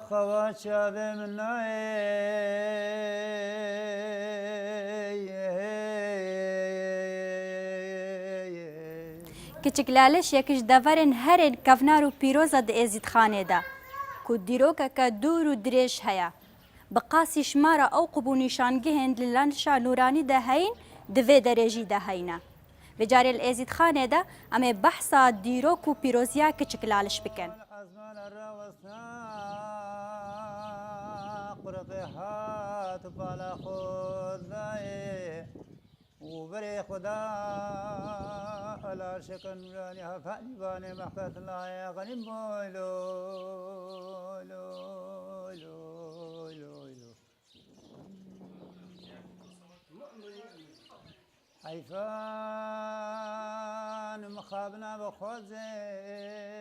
خوات شابه من کچک لالش یکیش دورن هرین کفنار و پیروزه ده ازید خانه ده که دیروکه که دور و دریش هیا بقاسی شماره او قبو نشانگه هند للانشا نورانی ده هین دوی درجی ده هینه و جاری الازید خانه ده اما بحثا دیروک و پیروزیا کچک لالش بکن قرقهات بالا خود وبري خدا على شكل نوراني هفاني باني محكت الله يا غنيم لو لو لو لو لو حيفان مخابنا بخوزين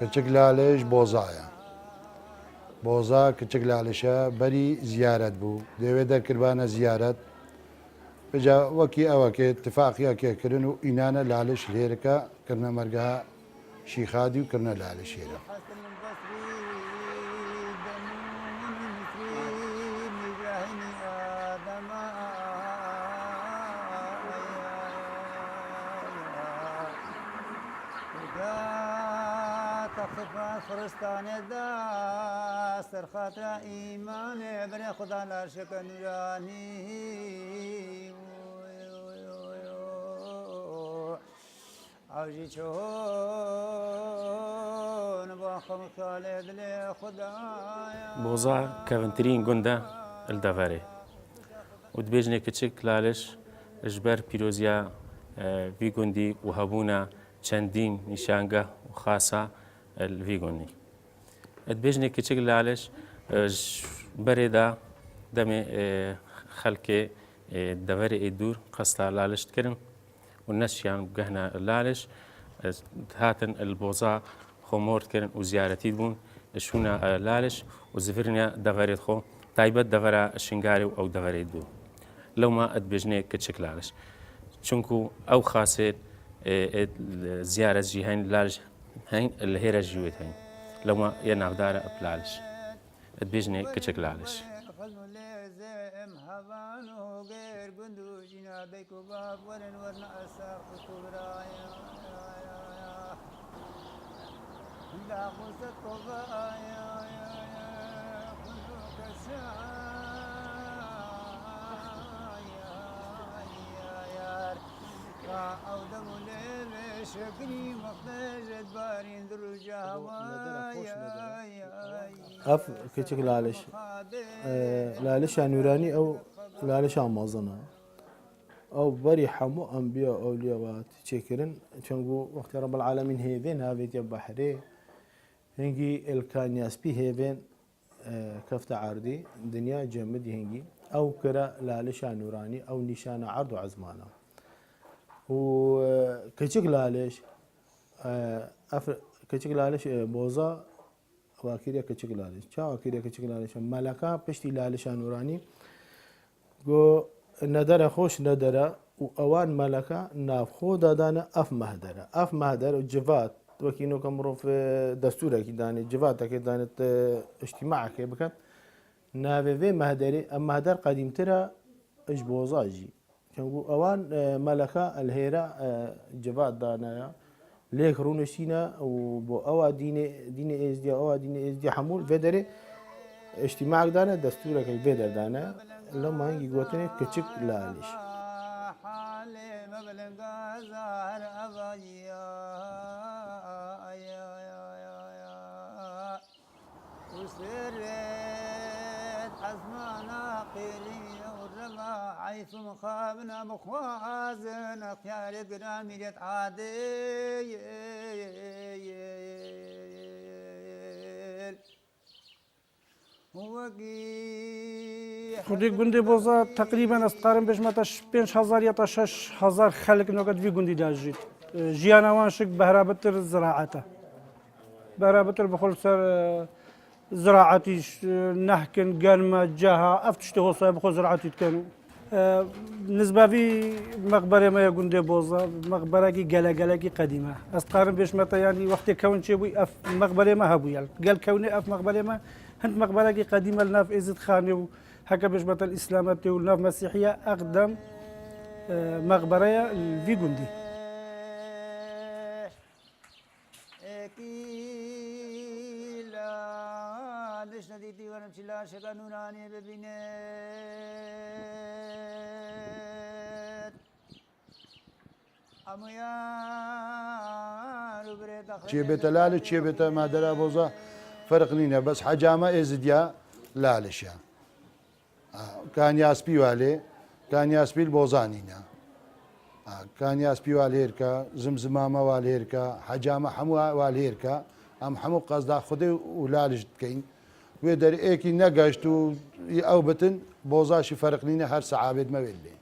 کچک لالش بۆزایە بۆزا کچک لالشە بەری زیارەت بوو دەوێت دەرکردوانە زیارەت بجا وەکی ئەوەکە اتفاقیە کێکردن و ئینانە لالش لێرەکە کردنە مەرگە شیخادی و کردنە لالش هێرە فرستانه دا سر خاطر ایمان بر خدا لا شک نورانی عوجی چون با خم خالد لی خدایا بوزا كافنترين جندا الدفاري ودبيجني كتشك لالش اجبر بيروزيا في جندي وهبونا چندين نشانگه وخاصة الفيجوني ادبيجني كتشك لالش بريدا دمي خلكي الدفاري يدور قصة لالش تكرم والناس يعني بقهنا لالش هاتن البوزا خمور كرن وزيارتي بون شونا لالش وزفرنا دفاري خو تايبت دفرا شنغاري او دفاري دو لو ما ادبيجني كتشك لالش چونكو او خاصه زيارة جيهين لالش هين الهيرة جيوت هين لو ما ينعدار بلالش ادبيجني كتشك لالش اف كتشك لالش لالش نوراني او لالش امازنا او بري حمو انبياء اولياء تشكرن تشنقو وقت رب العالمين هيفين هافيت بحري هنجي الكانياس بي هيفين كفت عردي دنيا جمد هنجي او كرا لالش نوراني او نشان عرض وعزمانه وكتشك لالش كتشك لالش بوزا واكيريا كتشك لالش شا واكيريا كتشك لالش ملكا بشتي لالش نوراني جو ندره خوش ندره واوان ملكا ناف خو دادانا اف مهدره وجفات وكينو كمرو في دستورك داني جفاتك دانت اجتماعك بكت نافي في مهدري اما مهدر قديم ترى اج بوزاجي كان اوان ملكا الهيرا جفات دانايا ليك رونشينا وبو اوا دين ازدي اوا دين ازدي حمول فدري اجتماعك دانا دستورك الفيدر دانا لما هنجي قوتني كتشك لالش عيث مخابنا مخوازن خيار قرامي عادي خودی گندی بوزا تقریبا استقارن بهش متاش 5000 یا تا 6000 خلق نقد في گندی داجید جیانا وانشک بهرابتر زراعته بهرابتر بخل سر زراعتي نحكن قال ما جاها افتشته صايب خو زراعتي كانوا نسبابی مقبره ما گنده بوزا مقبره کی گله کی قدیمه از قارن بیش متا یعنی وقتی کون چه بوی اف مقبره ما هبویل قال کونه اف مقبره ما هند مقبره کی قدیمه الناف ازد خانه و هكا باش متا الاسلامات والناف مسيحيه اقدم مقبره في جندي ندیدی ورم چلا شکا نورانی ببینید امویان رو برید چی بیت لاله چی بیت مادر بوزا فرق نینه بس حجامه ازدیا لالشیا كان ياسبي والي كان ياسبي البوزانينا كان ياسبي والهيركا زمزمامه والهيركا حجامه حمو والهيركا ام حمو قصدا خدي ولالج كاين ويدر ايكي نقشت او بتن بوزاشي فرقنينا هر سعابد ما بيلي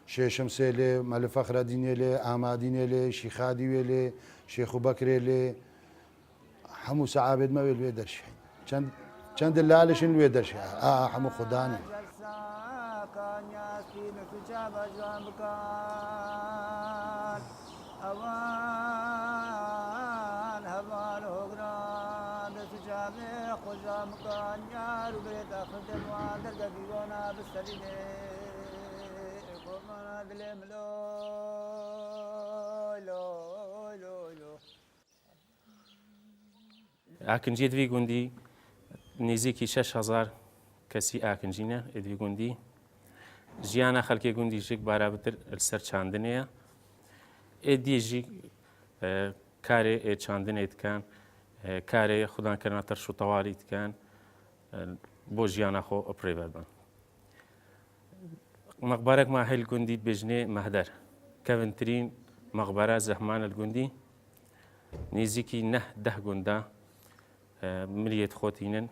شيخ مسيلي مال فخر الدين لي احمدين لي شيخ خادي لي شيخ بكر لي حمو سعابد ما بيلي ويدر شي چند لالش ويدر شي حمو خداني كان ياسبي نكتشاب اجوان بكان اوان هبان هغران دسجامي خجام كان يار بريد اخذ الوان درقا ديوانا بالسليني قرمانا دلم لو لو لو لو ئاکنجێت وی گوندی نزیکی 6,000 کەسی ئاکنجینە ئەدوی گوندی ژیانە خەڵکی گوندیژێک بارابتر سەر چاندنەیە ئێدیژی کارێ چاندنێ دکان کارێ خوددانکردنا تەرش و تەواڵی دکان بۆ ژیانە خۆ ئەپڕێبەربن مەقبارێکمان هەیل گوندی بێژنێ مەهدەر کەونترین مەقبەرە زەحمانە گوندی نزیکی 9 گوندا ملیت خۆتینن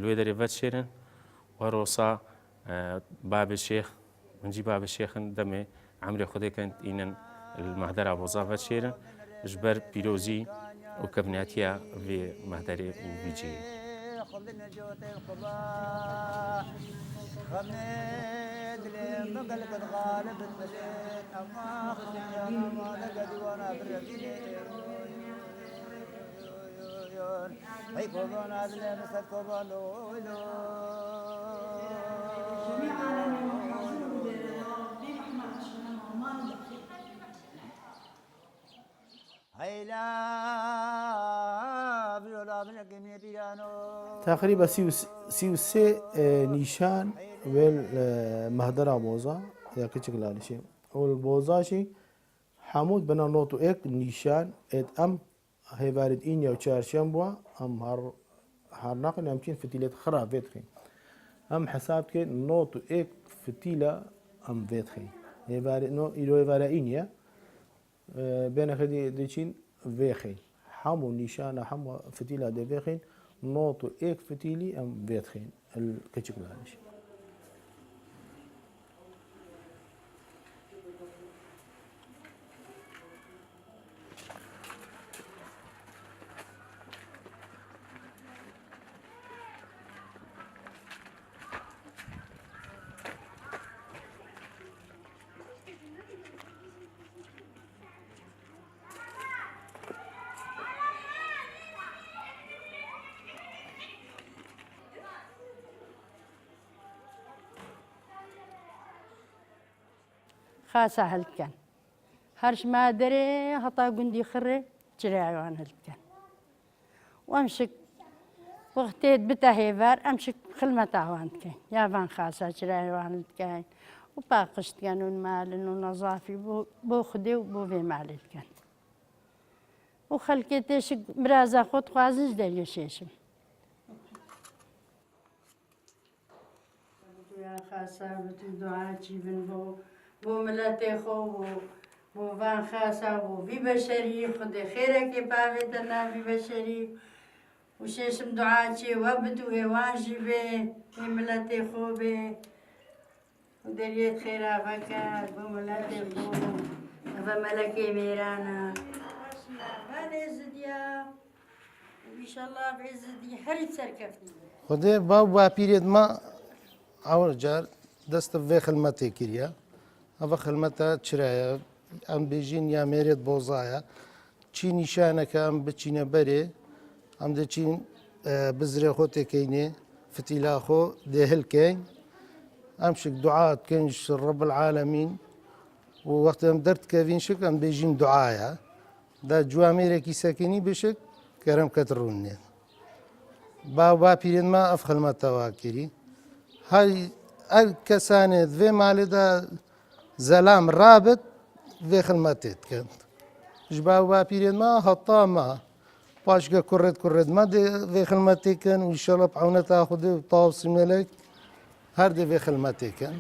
لێ دەرێ شێرن وەڕۆسا باب الشيخ ونجي باب الشيخ دمي عمري خدي كانت إنن المهدرة أبو ظافة شيرن جبر بيروزي وكبناتيا في مهدرة وبيجي خذنا جوت القباء خمد لي بقل قد غالب البلد أما خذنا ما لقد وانا بالرجل هي كوبانا دلي مسد كوبانو تقريبا 33 نيشان والمهدرة بوزا يا كتشك لالشي والبوزاشي حمود بنا نوتو اك نيشان ات ام هي بارد إنيا وشارشان بوا ام هر ناقن يمكن فتيلة خرا فيتخين ام حساب كي نوتو اك فتيلة ام فيتخين هي بارد نو إلو بارد إنيا بين خدي ديشين فيخين حمو نيشانا حمو فتيلة دي فيخين نوتو اك فتيلي ام فيتخين الكتشك لالشي خاصة هلكن هرش ما دري هطا قندي خري جري عيوان هلكن وامشك وقتيت بتهيفار امشك خلمة عوان كين يابان خاصة جري عيوان هلكن وباقشت كانوا المال ونظافي بو خدي وبو في مال هلكن وخلكيتش مرازا خود خوازنش دريو شيشم يا خاصة بتدعاء جيبن بو ملتي خو بو فان خاصة بو في بشري خدي خيرك باغتنا في بشري وشيشم دعاتي وابدو واجبي في ملتي خو بي ودريت خيرا فكا بو ملتي خو فملكي ميرانا فالعزديا وإن شاء الله بعزدي حريت سركفتني خدي باب وابيريد ما أول جار دەستە vê xilmetê kiriye. Eva xilmeta çiraye em bêjin ya mêrêt bozaya. Çî nîşaneke em biçîne berê, em diçîn bi zirê xwe têkeyinê, fitîla xwe dê hilkeyn. Em şik dua dikin ji Rabbil Alemîn û wextê em derdikevîn şik em bêjin duaya. Da ciwamêrekî sekinî bişik kerem ket rûnê. Bapîrên me ev xilmeta wa kirî. Her kesanê vê malê de zelam rabit vê xilmetê dikin. Ji bapîrên me heta me paşke kurret me dê vê xilmetê kin û înşallah bi ewneta Xwedê û tawsî melek her dê vê xilmetê kin.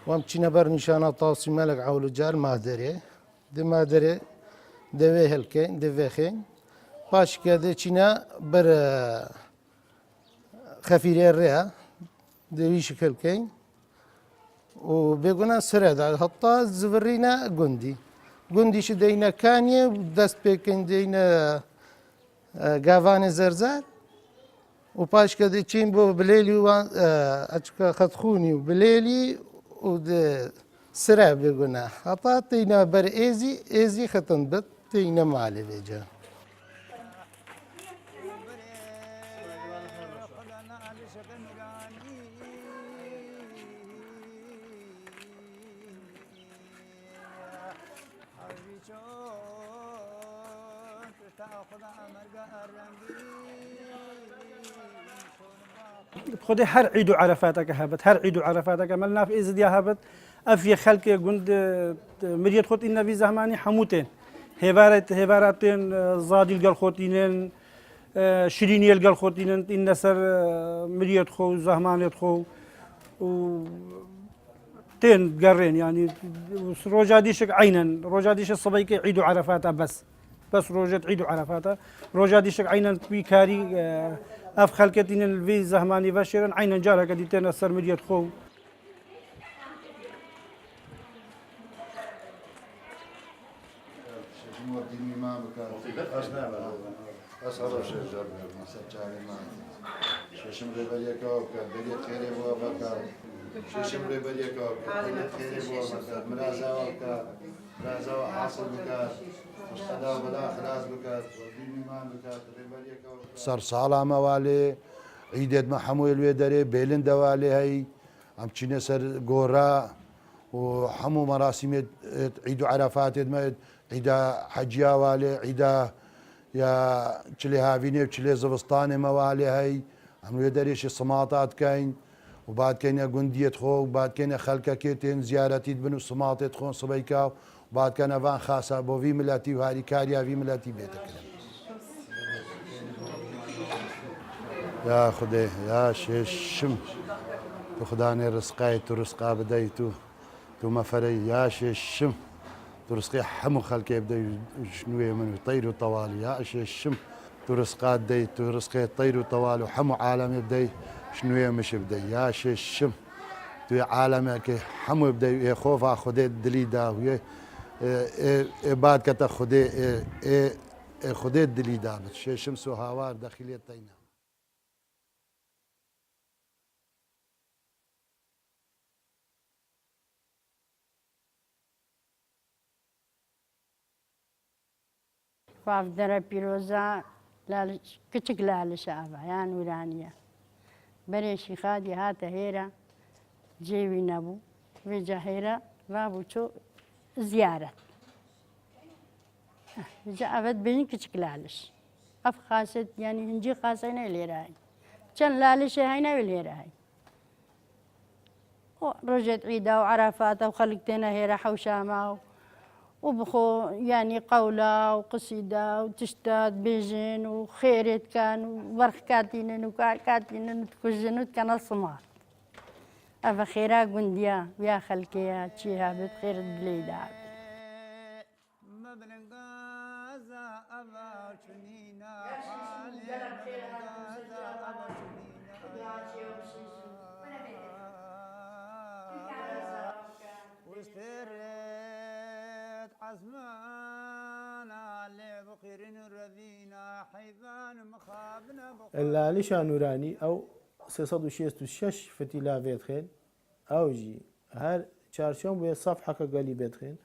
Wem çîne ber nîşana tawsî melek ewlucar maderê. Di maderê dê vê hilkeyn, dê vêxin. Paşke dê çîne ber xefîrê rêya dê wî şik hilkeyn û bêguna sire da heta zivirîne gundî. Gundî jî deyne kaniyê dest pêkin deyne gavanê zerzer û paşke dê çîn bo bilêlî wan eçika xetxûnî û bilêlî û dê sire bêguna. Heta teyne ber êzî xetin bit teyne malê vêce. خود هر عيد وعرفاتك هبت هر عيد وعرفاتك ملنا في إزد يا هبت أفي خلق جند مريت خط النبي زهماني حموتين هبارتين زادي الجل خوتينين شريني الجل خوتينين النسر مريت خو زهمانيت خو و تين قرين يعني روجاديشك عينا روجاديش الصبيك عيد وعرفاته بس روجات عيد وعرفاته روجاديشك عينا في كاري اف خلقتين الفي زهماني بشرا عينا جارة قديتين السر مريت خو ششم ریبریکا و کرد بریت خیلی بوا بکر ششم ریبریکا و کرد بریت خیلی بوا بکر مرازا و کرد مرازا و حاصل بکر مشتدا و بلا خلاص بکر و دین ایمان بکر ریبریکا سر سالا موالی عیدت محمود الویدری بیلن دوالی هی ام چینه سر گورا و حمو مراسم عيد عرفات عيد حجيا والي عيد يا تشلي هافيني وتشلي زبسطاني موالي هي عملوا يدريش الصماطات كاين وبعد كاين قندية خو وبعد كاين خلكة كيتين زيارتي بنو صماطة خو صبيكا وبعد كان فان خاصة بو في ملاتي وهاري كاريا في ملاتي بيتك يا خدي يا شم خداني رزقاي ترزقا بديتو تو مفري يا شم ترزقي حمو خلك يبدا شنو من يطيروا طوالي يا الشم ترزقات دي ترزقي يطيروا طوالي وحمو عالم يبدا شنو مش يبدا يا الشم تو عالمك حمو يبدا يخوف خدي دليدا ويا بعد كتا خدي دليدا بس شمس وهوار داخليه طينا فافدرا بيروزا كتك لالش أبا يا نورانية بريشي خادي هاتا هيرا جيبي نبو في جهيرا بابو شو زيارة جاء أبد بين كتك لالش أف خاصة يعني هنجي خاصة هنا الهراي كان لالش هنا والهراي رجعت عيدا وعرفات وخلقتنا هيرا حوشامة وبخو يعني قولة وقصيدة وتشتات بيجن وخيرت كان وبرخ كاتين وكاتين تكوجن كان الصمار أفا خيرا قنديا يا خلقيا تشيها بخير الدليدا عزمان علي بخير الرذينا اللالشا نوراني أو 366 فتيلا بيتخين أو جي هر چارشون به صفحة كقالي بيتخين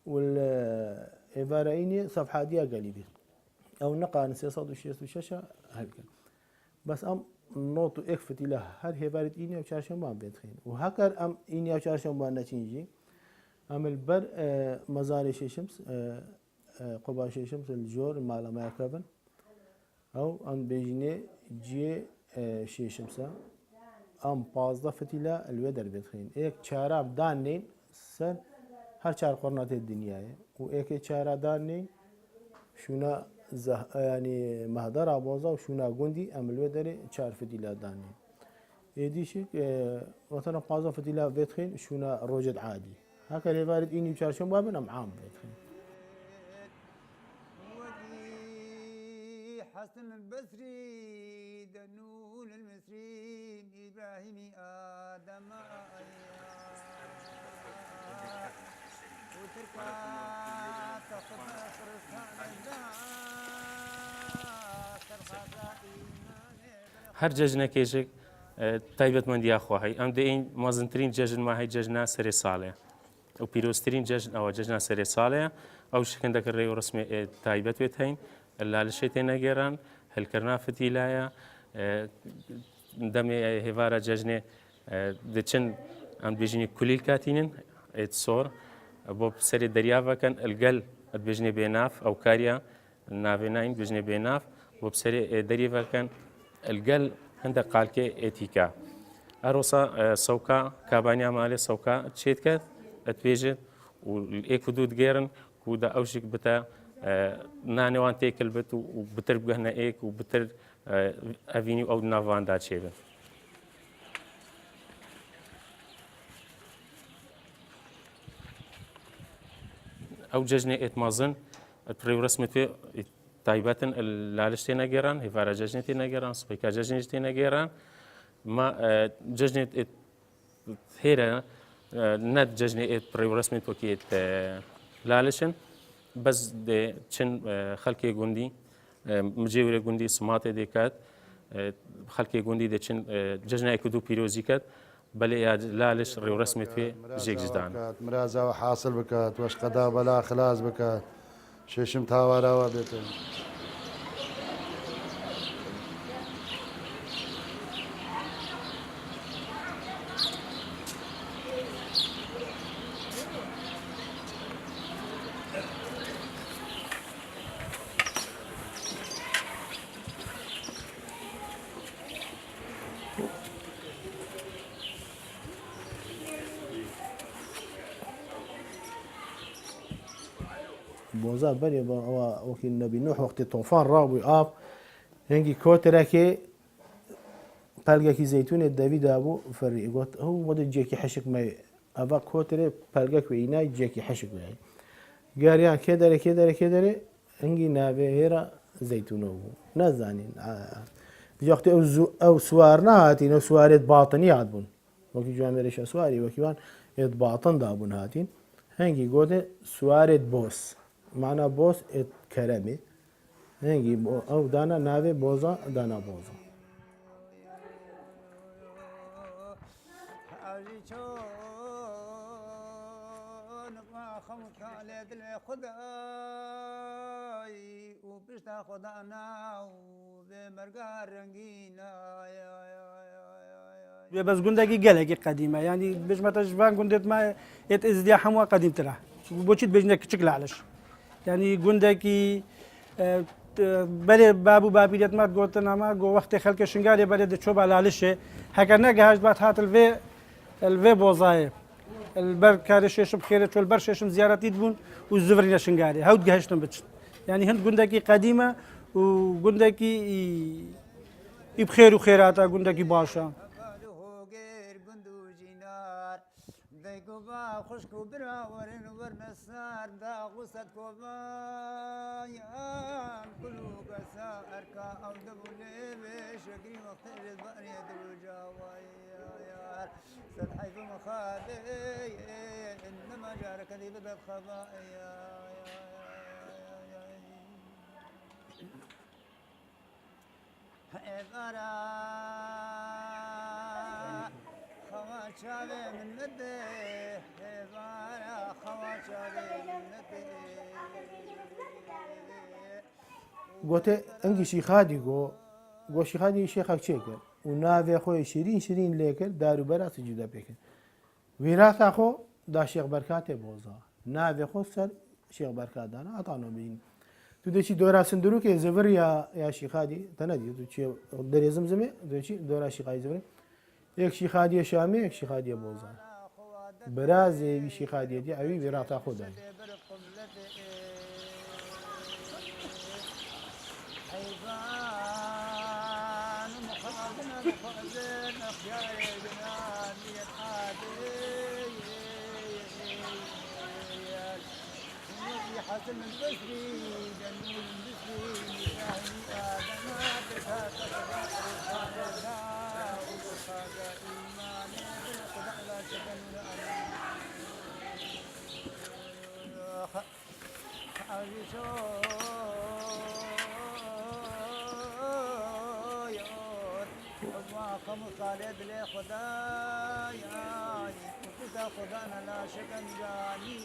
والإباريني صفحة دي قالي بيت أو نقا 366 هلكا بس أم نوتو إكفتي له هر هبارت إني أو چارشون ما بيتخين وهكر أم إني أو چارشون ما نتيجي أم البر مزار شمس قبا شمس الجور مال ما يكبن أو أم بيجني جي شمسة أم بازدا فتيلا الودر بيتخين إيك شارب دانين سر هر چار قرنات الدنيا وإيك شارب دانين شونا يعني مهدر عبوزا وشونا جندي أم الودر شار فتيلا دانين إيديشك مثلا بازدا فتيلا بيتخين شونا روجد عادي هكذا يبارد إني وشارشون بابن أم عام بيتخين حسن البصري دنون المصري إبراهيم آدم وتركا هەر جەژنەکێژێک تایبەتمەندی یاخواهی ئەم دەین مەزنترین جەژن ماهی جەژنا سەرێ ساڵەیە و پیرۆزترین جەژن ئەوە جەژنا سەرێ ساڵەیە ئەو شکندەکە ڕێ و ڕسمی تایبەت وێت هەین لالشێ تێنەگێران هەلکردنا فتیلایە دەمێ هێوارە جەژنێ دەچن ئەم بێژنی کولیل کاتینن ئێت سۆر بۆ سەرێ دەریاڤەکەن ئەلگەل بێژنێ بێناف ئەو کاریە ناوێناین بێژنێ بێناف بۆ سەرێ دەریڤەکەن ئەلگەل هەندە قالکێ ئێتیکا ئەرۆسا سەوکا کابانیا مالێ سەوکا چێت کرد ئەتوێژێت و ئێک و دوو دگێرن کودا ئەوشک بتە نانێوان تێکل بێت و بتر بگەهنە ئێک و بتر ئەڤینی ئەو ناواندا چێبن. ئەو جەژنێ ئێتمازن پڕێ و ڕسمت پێ تایبەتن لالش تێنەگەێران هێوارە جەژنێ تێنەگەێران سوپیکا جەژنێش تێنەگەێران ما جەژنێت هێرە نەت جەژنێ ئێت پڕێ و ڕسمت وەکێت لالشن بەس چن خەڵکێ گوندی مجێورە گوندی سماتێ دێکات خەڵکێ گوندی دەچن جەژنایەک و دوو پیرۆزی کات بەلێ لالش ڕێ و ڕسمێت پێ ژێگزدان مرازاوە حاصل بکات وەشقەدا بەلا خلاص بکات شێشم تاواراوە بێتن. بوزا بري وكي النبي نوح وقت الطوفان رابي آب هنجي كوتراكي بلغاكي زيتون الدافيد أبو فري قلت هو وده جيكي حشك ما أبا كوتري بلغاك ويناي جيكي حشك وياي قال يعني كدري هنجي نابي هيرا زيتون أبو نازانين وقت أو سوارنا هاتين أو سوارات باطنية عدبون وكي جوان ريش سواري وكيوان باطن دابون هاتين هنجي قلت سوارات بوس معنا بوس كرمي هنجي أو دانا نافي بوزا دانا بوزا بس قندقي قلقي قديمة يعني باش ما تجفان قندت ما ازدياحهم قديم ترى بوشيت بيجنك شكل علش يعني قندقي بله بابو بابیت مات گوتن اما گو وقت خلق شنگاری بله دچوب علالشه هکر نگهش بعد هات الوی بوزای البر کارششم خیره چول برششم زیارتی دبون و زورین شنگاری هاود گهشتم بچ يعني هند قندقي قديمة وقندقي بخير وخيراتها قندقي باشا ديكوبا خشكو براورن ورنسار دا غصت كوبا يا كلو قسا أركا أو دبولي بشكري مختار البقر يدلو جاوايا يا سد حيث مخابي إنما جارك ذي بدأت خبائي عبارة خواتشابي من مدي عبارة خواتشابي من مدي گوته ئەنگی شیخادی گۆ شیخادی شێخەک چێ کرد و ناوێ خۆی شیرین شیرین لێ کرد داروبەراتی جودا پێکرد وێراتا خۆ دا شێخ بەرکاتێ بۆزا ناوێ خۆ سەر شێخ بەرکاتدانە ئەتانۆ بین تو دەچی دۆرا سندروکێ زەڤر یا شیخادی تەنەدی تو چێ دەرێ زمزمێ دەچی دۆرا شیخادی زەڤر یەک شیخادیە شامێ یەک شیخادیە بۆزا بەرازێوی شیخادیەتی ئەوی وێراتا خۆ دانی حيوان مخاضنا مخازن أخيار الجنان يتعادي في حسن البشري جميل البشري نشاهي آدم بها تتبع رسالنا وخاذا إيماني بالقدع لا شكل مصالد لي خدايا وكذا خدانا لا شك جاني